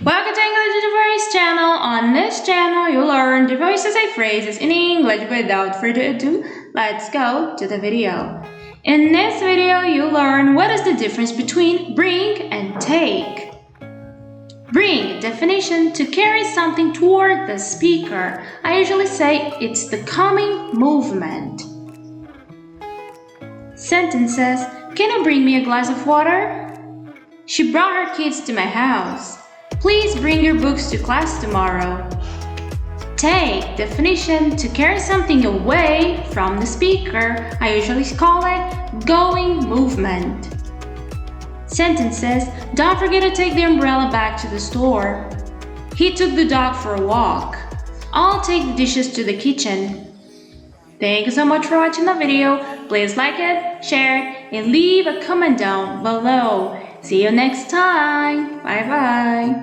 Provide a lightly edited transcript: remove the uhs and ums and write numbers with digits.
Welcome to Englishindifferentways channel. On this channel, you'll learn the voices and phrases in English. Without further ado, let's go to the video. In this video, you'll learn what is the difference between bring and take. Bring, definition, to carry something toward the speaker. I usually say it's the coming movement. Sentences: can you bring me a glass of water? She brought her kids to my house. Please bring your books to class tomorrow. Take, definition, to carry something away from the speaker. I usually call it going movement. Sentences: don't forget to take the umbrella back to the store. He took the dog for a walk. I'll take the dishes to the kitchen. Thank you so much for watching the video. Please like it, share it, and leave a comment down below. See you next time. Bye bye.